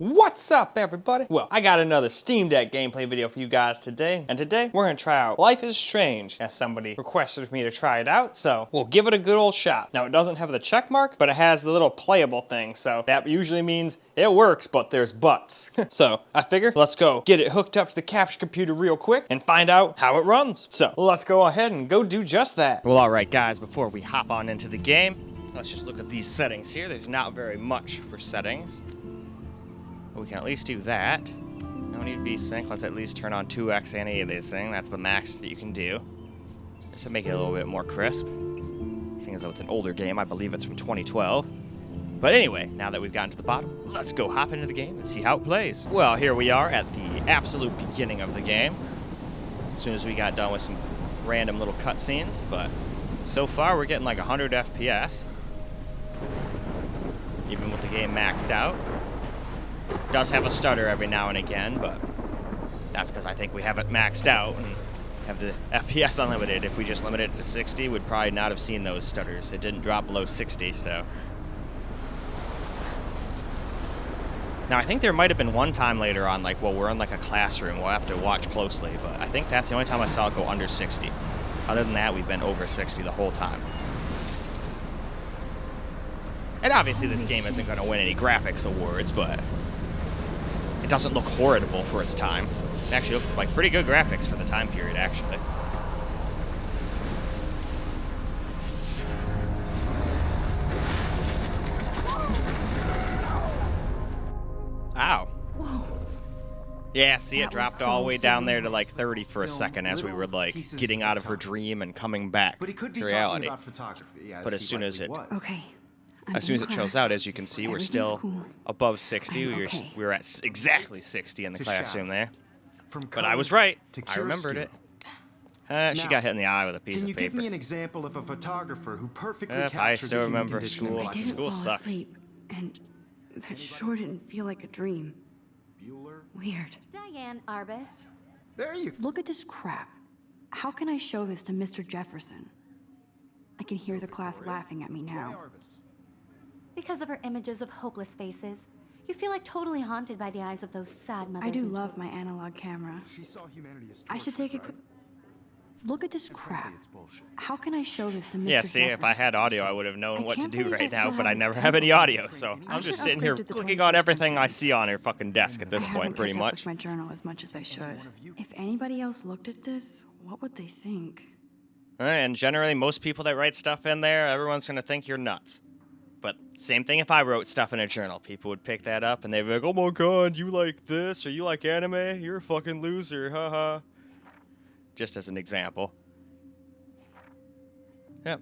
What's up, everybody? Well, I got another Steam Deck gameplay video for you guys today, and today we're gonna try out Life is Strange, as somebody requested me to try it out, so we'll give it a good old shot. Now, it doesn't have the check mark, but it has the little playable thing, so that usually means it works, but there's buts. So, I figure, let's go get it hooked up to the capture computer real quick and find out how it runs. So, let's go ahead and go do just that. Well, alright guys, before we hop on into the game, let's just look at these settings here. There's not very much for settings. We can at least do that. No need VSync. Let's at least turn on 2x any of these things. That's the max that you can do. Just to make it a little bit more crisp. Seeing as though it's an older game, I believe it's from 2012. But anyway, now that we've gotten to the bottom, let's go hop into the game and see how it plays. Well, here we are at the absolute beginning of the game. As soon as we got done with some random little cutscenes, but so far we're getting like 100 FPS. Even with the game maxed out. Does have a stutter every now and again, but that's because I think we have it maxed out and have the FPS unlimited. If we just limited it to 60, we'd probably not have seen those stutters. It didn't drop below 60, so. Now, I think there might have been one time later on, like, well, we're in like a classroom. We'll have to watch closely, but I think that's the only time I saw it go under 60. Other than that, we've been over 60 the whole time. And obviously this game isn't going to win any graphics awards, but it doesn't look horrible for its time. It actually looks like pretty good graphics for the time period, actually. Ow. Whoa. Yeah, see, it dropped all the way down there to like 30 for a second as we were like getting out of her dream and coming back to reality. But as soon as it... Okay. As soon as it shows out, as you can see, we're still cool. above 60. Okay. We were at exactly 60 in the classroom there. But I was right. I remembered it. She got hit in the eye with a piece of paper. Can you give me an example of a photographer who perfectly captured I still the human remember condition? school. I didn't School fall sucked. asleep, and that sure didn't feel like a dream. Bueller? Weird. Diane Arbus. There you... Look at this crap. How can I show this to Mr. Jefferson? I can hear the class laughing at me now. Because of her images of hopeless faces, you feel like totally haunted by the eyes of those sad mothers. I do and love my analog camera. She saw humanity as I should take a quick... Look at this crap. It's bullshit. How can I show this to Mr. Yeah, see, if I Jefferson? had audio, I would have known I what to can't do believe I right still now, have but I this never have any pencil. audio, so I I'm just should sitting here upgrade to the clicking on 21st everything I century. see on her fucking desk at this I point, haven't pretty kept up much. with my journal as much as I should. If anybody else looked at this, what would they think? And generally, most people that write stuff in there, everyone's going to think you're nuts. But same thing if I wrote stuff in a journal. People would pick that up and they'd be like, oh my god, you like this, or you like anime? You're a fucking loser, haha. Just as an example. Yep.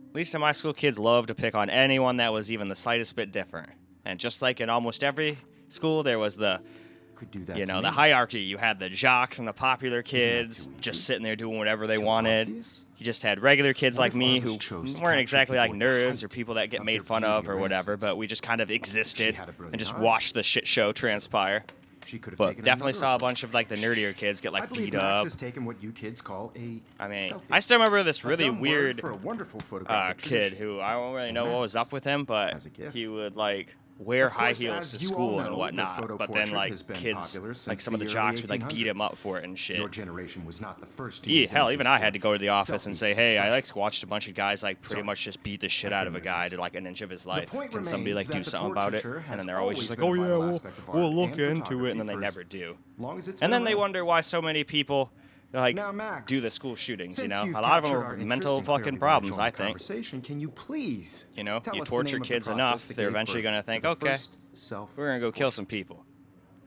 At least in my school, kids love to pick on anyone that was even the slightest bit different. And just like in almost every school, there was the, Could do that you to know, me. the hierarchy. You had the jocks and the popular kids too easy? just sitting there doing whatever they Too wanted. obvious? You just had regular kids What like if me Arbus who chose to weren't capture exactly like people at the nerds height or people that get of made their fun beauty of or whatever, renaissance? but we just kind of existed had a brilliant and just eye. watched the shit show transpire. She could have But taken definitely another saw a approach. bunch of like the nerdier kids get I like believe beat Max up. has taken what you kids call a I mean, selfie. I still remember this A really dumb word weird for a wonderful photographic kid tradition. who I don't really know what was Max, up with him, but as a gift. he would like wear Of high course, heels as to you all school know, and the whatnot. photo But then portrait like has been kids, popular like since some of the the jocks early would like beat him 1800s. up for it and shit. Your generation was not the first to Yeah, use hell, images even I for had to go to the office and selfie say, hey, I like expression. to watch a bunch of guys like pretty So, much just beat the shit out of a guy to like an inch of his life. point Can somebody like remains do that the something about it? portraiture has And then they're always just like, always oh been a yeah, vital aspect of we'll art look and into it, and then they photography never first. do. Long as it's And then been they around. wonder why so many people like Now, Max, do the school shootings, you since know? you've A lot of them captured are our mental interest and fucking clearly problems, want I to join the think. conversation, can you please You know, tell you us the torture name of the kids process enough, that they're gave eventually birth gonna to think, the okay, first self we're gonna go kill some people.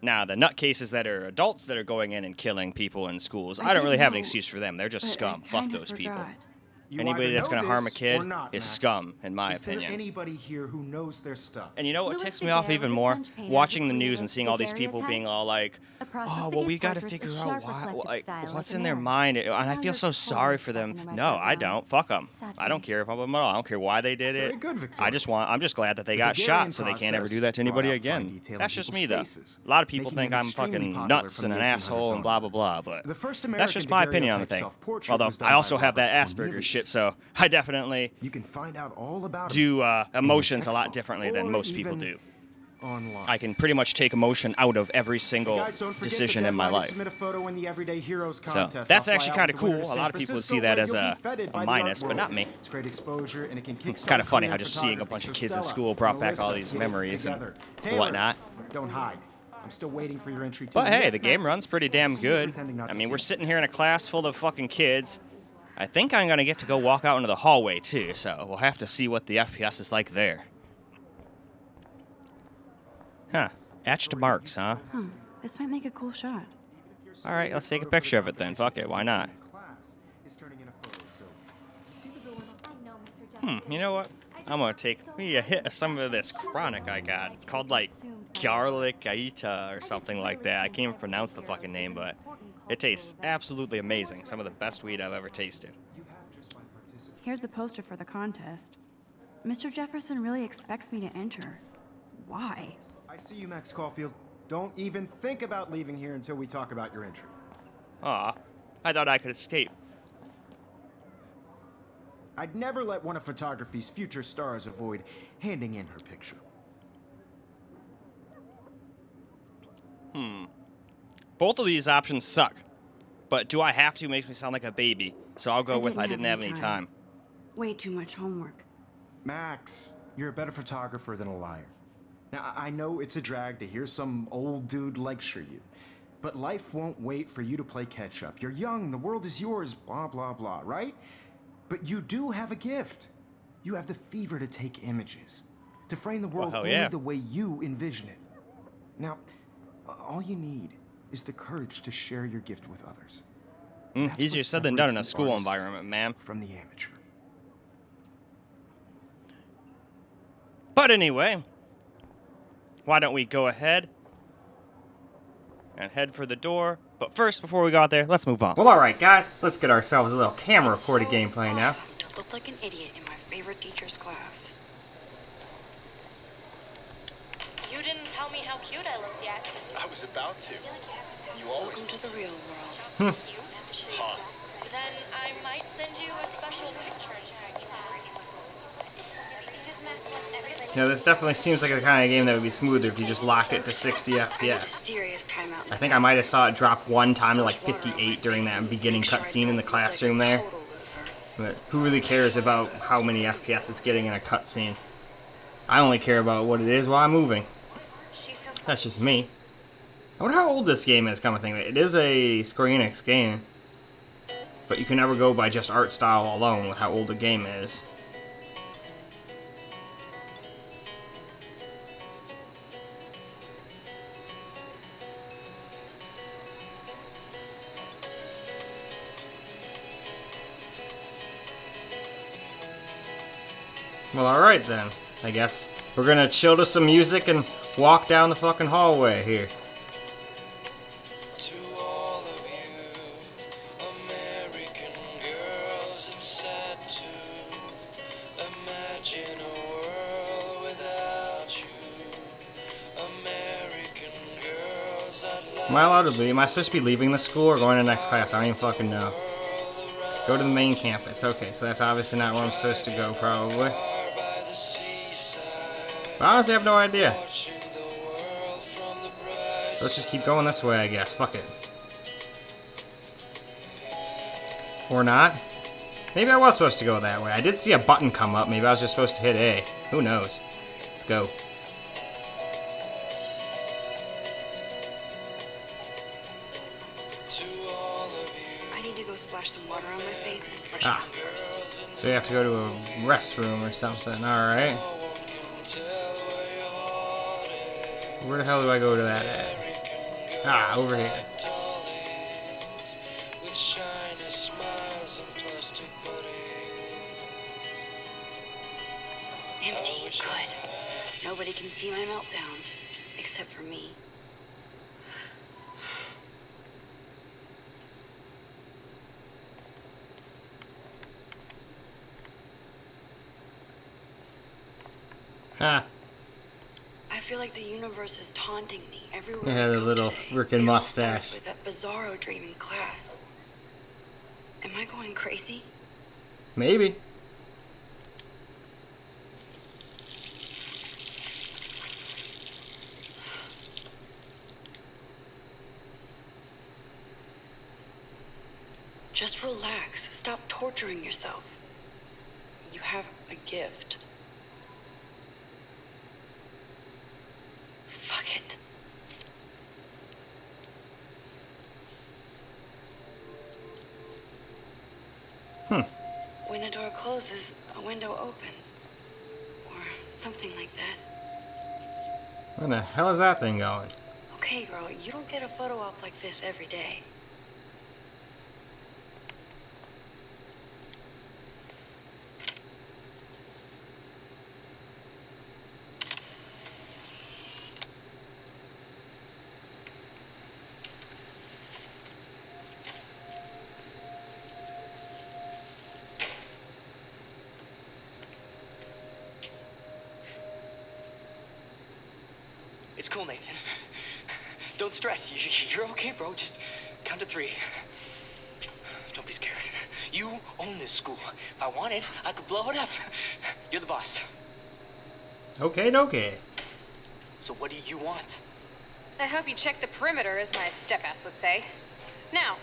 Now, the nutcases that are adults that are going in and killing people in schools, I don't really have an excuse for them. They're just But scum. I Fuck kinda those people. forgot. You Anybody either that's know gonna harm a this kid or not, is Max. scum, in my Is there opinion. anybody here who knows their stuff? And you know what Louis ticks me off Daguerre even was a more? French painter Watching who the news created and seeing all these people being daguerreotypes, all like, a process oh, that well, we gave gotta portraits figure a out sharp, why, reflective like, style what's as a in their mirror. mind. And I Now feel you're so sorry totally for stuck them. in the No, I microzone. don't. Fuck them. Sad I don't face. care if I'm at all. I don't care why they did it. Very good, Victoria. I'm just glad that they The got Daguerrean shot so they can't ever process do that to brought anybody out again. fine detail That's in just me, people's though. faces, A lot of people making think them I'm extremely fucking popular nuts from and the an 1800s asshole and blah, blah, blah, but The first that's American just my opinion on the daguerreotype thing. self-portrait Although was done I also by have that Robert Asperger's Cornelius. shit, so I definitely You can find out all about do him in the emotions a lot textbook, differently than or most people even do. online. I can pretty much take emotion out of every single Guys, don't forget decision the in my deadline to life. Submit a photo in the Everyday Heroes So contest. that's I'll actually fly out kind of with the winner cool. to A San lot of people would Francisco, see that where as you'll a be feted by the minus, art but not world. me. It's great exposure, and it can kickstart Kind of funny how career in just seeing a bunch photography. of So kids in Stella, school brought back all Melissa, these get it memories and together. Taylor, whatnot. Don't hide. I'm still waiting for your entry. But too. hey, Yes, the game Max? runs pretty damn See you good. pretending not I to mean, see we're me. sitting here in a class full of fucking kids. I think I'm gonna get to go walk out into the hallway too, so we'll have to see what the FPS is like there. Huh. Etched marks, huh? This might make a cool shot. All right, let's take a picture of it then. Fuck it, why not? I know, Mr. Jefferson. You know what? I'm gonna take me a hit of some of this chronic I got. It's called like garlic aita or something like that. I can't even pronounce the fucking name, but it tastes absolutely amazing. Some of the best weed I've ever tasted. Here's the poster for the contest. Mr. Jefferson really expects me to enter. Why? I see you, Max Caulfield. Don't even think about leaving here until we talk about your entry. Aw, I thought I could escape. I'd never let one of photography's future stars avoid handing in her picture. Both of these options suck, but do I have to makes me sound like a baby, so I'll go with I didn't have any time. Way too much homework. Max, you're a better photographer than a liar. Now, I know it's a drag to hear some old dude lecture you, but life won't wait for you to play catch up. You're young, the world is yours, blah, blah, blah, right? But you do have a gift. You have the fever to take images, to frame the world hell only yeah. the way you envision it. Now, all you need is the courage to share your gift with others. That's Easier what said than done in a separates the school artist environment, ma'am. from the amateur. But anyway, why don't we go ahead and head for the door? But first, before we go out there, let's move on. Well, alright guys, let's get ourselves a little camera-recorded gameplay now. Awesome to look like an idiot in my favorite teacher's class. You didn't tell me how cute I looked yet. I was about to. You always Welcome to the real world. Just cute. Huh. Then I might send you a special picture tag. Because Max wants everybody. You know, this definitely seems like the kind of game that would be smoother if you just locked it to 60 I need a FPS. serious timeout. I think I might have saw it drop one time to like 58 during that beginning cutscene in the classroom there. But who really cares about how many FPS it's getting in a cutscene? I only care about what it is while I'm moving. She's so That's just me. I wonder how old this game is, kind of thing. It is a Square Enix game, but you can never go by just art style alone with how old the game is. Well, alright then. I guess we're gonna chill to some music and walk down the fucking hallway here. To all of you, American girls, it's sad to imagine a world without you. American girls, I'd like Am I allowed to leave? Am I supposed to be leaving the school or going to the next class? I don't even fucking know. Go to the main campus. Okay, so that's obviously not where I'm supposed to go, probably. by the seaside, But I honestly have no idea. watching the world from the bright So let's just keep going this way, I guess. Fuck it. Or not. Maybe I was supposed to go that way. I did see a button come up. Maybe I was just supposed to hit A. Who knows? Let's go. to all of you. I need to go splash some water on my face and freshen Ah. up first. So we have to go to a restroom or something. Alright. No one can tell where your heart is. Where the hell do I go to that at? American Ah, over here. dollies with shiny smiles and plastic bodies. Empty, good. Nobody can see my meltdown, except for me. Ah. I feel like the universe is taunting me everywhere Yeah, I the go little today. frickin' It all started mustache. with that bizarro dream in class. Am I going crazy? Maybe. Just relax. Stop torturing yourself. You have a gift. Fuck it. When a door closes, a window opens. Or something like that. Where the hell is that thing going? Okay, girl, you don't get a photo op like this every day. It's cool, Nathan. Don't stress. You're okay, bro. Just count to 3. Don't be scared. You own this school. If I wanted, I could blow it up. You're the boss. Okay. So what do you want? I hope you check the perimeter, as my step-ass would say. Now,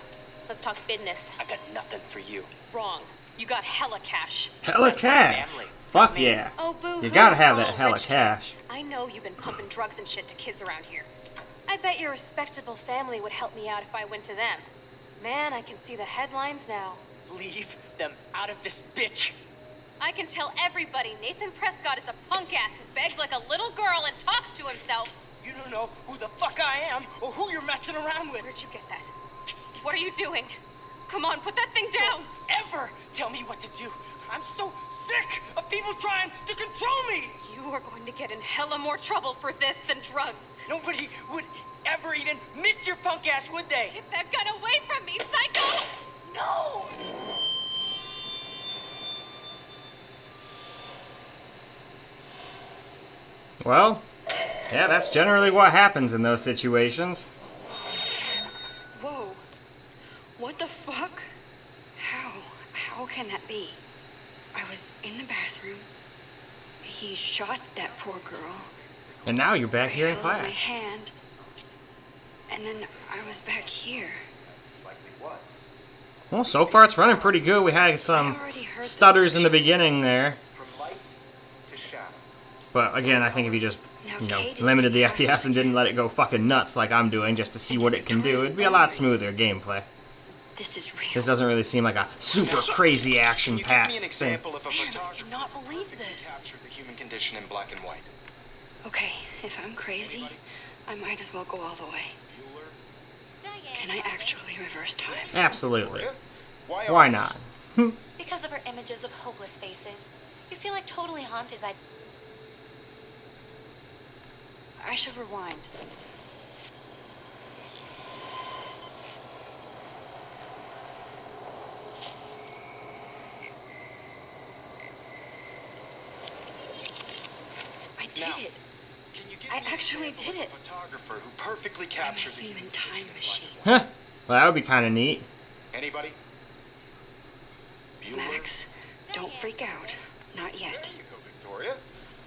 let's talk business. I got nothing for you. Wrong. You got hella cash. Hella cash. Family. Fuck Me. yeah. Oh, boo-hoo. You gotta have that Oh, hella rich kid. cash. I know you've been pumping drugs and shit to kids around here. I bet your respectable family would help me out if I went to them. Man, I can see the headlines now. Leave them out of this bitch. I can tell everybody Nathan Prescott is a punk ass who begs like a little girl and talks to himself. You don't know who the fuck I am or who you're messing around with. Where'd you get that? What are you doing? Come on, put that thing down. Ever tell me what to do. I'm so sick of people trying to control me. You are going to get in hella more trouble for this than drugs. Nobody would ever even miss your punk ass, would they? Get that gun away from me, psycho! No! Well, yeah, that's generally what happens in those situations. Whoa. What the fuck? How can that be? I was in the bathroom. He shot that poor girl. And now you're back here in I held up my class. hand. And then I was back here. Well, so far it's running pretty good. We had some I already heard stutters this in the beginning there. But again, I think if you just, limited the FPS and didn't let it go fucking nuts like I'm doing just to see what it can do, it'd be a lot smoother gameplay. This is real. This doesn't really seem like a super crazy Can you give action-packed me an thing. example of a Man, I photographer cannot who believe perfectly this. captured the human condition in black and white? Okay, if I'm crazy, I might as well go all the way. Can I actually reverse time? Absolutely. Why Why ours? not? Because of her images of hopeless faces. You feel like totally haunted by... I should rewind. I did Now, it. Can you give I me an actually example did of it. a photographer who perfectly I'm a captured the human condition time in black machine. and white? Huh. Well, that would be kind of neat. Anybody? Bueller? Max, don't freak out. Not There yet. you go, Victoria.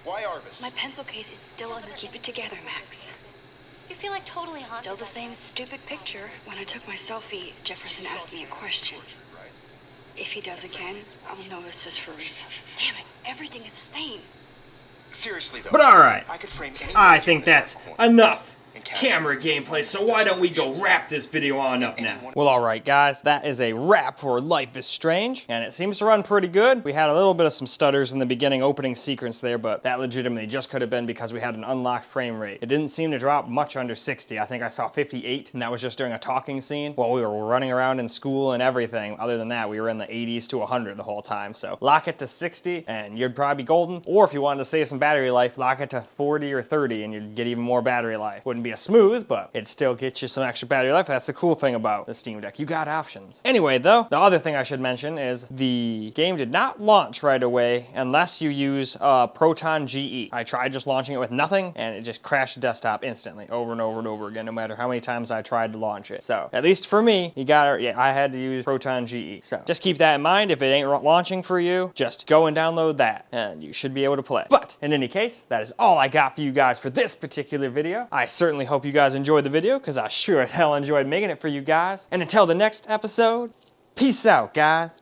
Why Arbus? My pencil case is still on the keep it together, Max. You feel like totally haunted Still the by... same stupid picture. When I took my selfie, Jefferson asked me a question. Right? If he does again, I'll know this is for real. Damn it, everything is the same. Seriously though. But alright, I could frame any I one of you think in a that's dark corner enough and capture camera gameplay, so why don't we go wrap this video on up now? anyone- Well, alright guys, that is a wrap for Life is Strange, and it seems to run pretty good. We had a little bit of some stutters in the beginning opening sequence there, but that legitimately just could have been because we had an unlocked frame rate. It didn't seem to drop much under 60. I think I saw 58, and that was just during a talking scene while we were running around in school and everything. Other than that, we were in the 80s to 100 the whole time, so lock it to 60 and you'd probably be golden. Or if you wanted to save some battery life, lock it to 40 or 30 and you'd get even more battery life. Wouldn't be as smooth, but it'd still get you some extra battery life. That's the cool thing about the Steam Deck. You got options. Anyway, though, the other thing I should mention is the game did not launch right away unless you use Proton GE. I tried just launching it with nothing, and it just crashed the desktop instantly, over and over and over again, no matter how many times I tried to launch it. So, at least for me, I had to use Proton GE. So, just keep that in mind. If it ain't launching for you, just go and download that, and you should be able to play. But, in any case, that is all I got for you guys for this particular video. I certainly hope you guys enjoyed the video, because I sure as hell enjoyed making it for you guys. And until the next episode, Peace out, guys.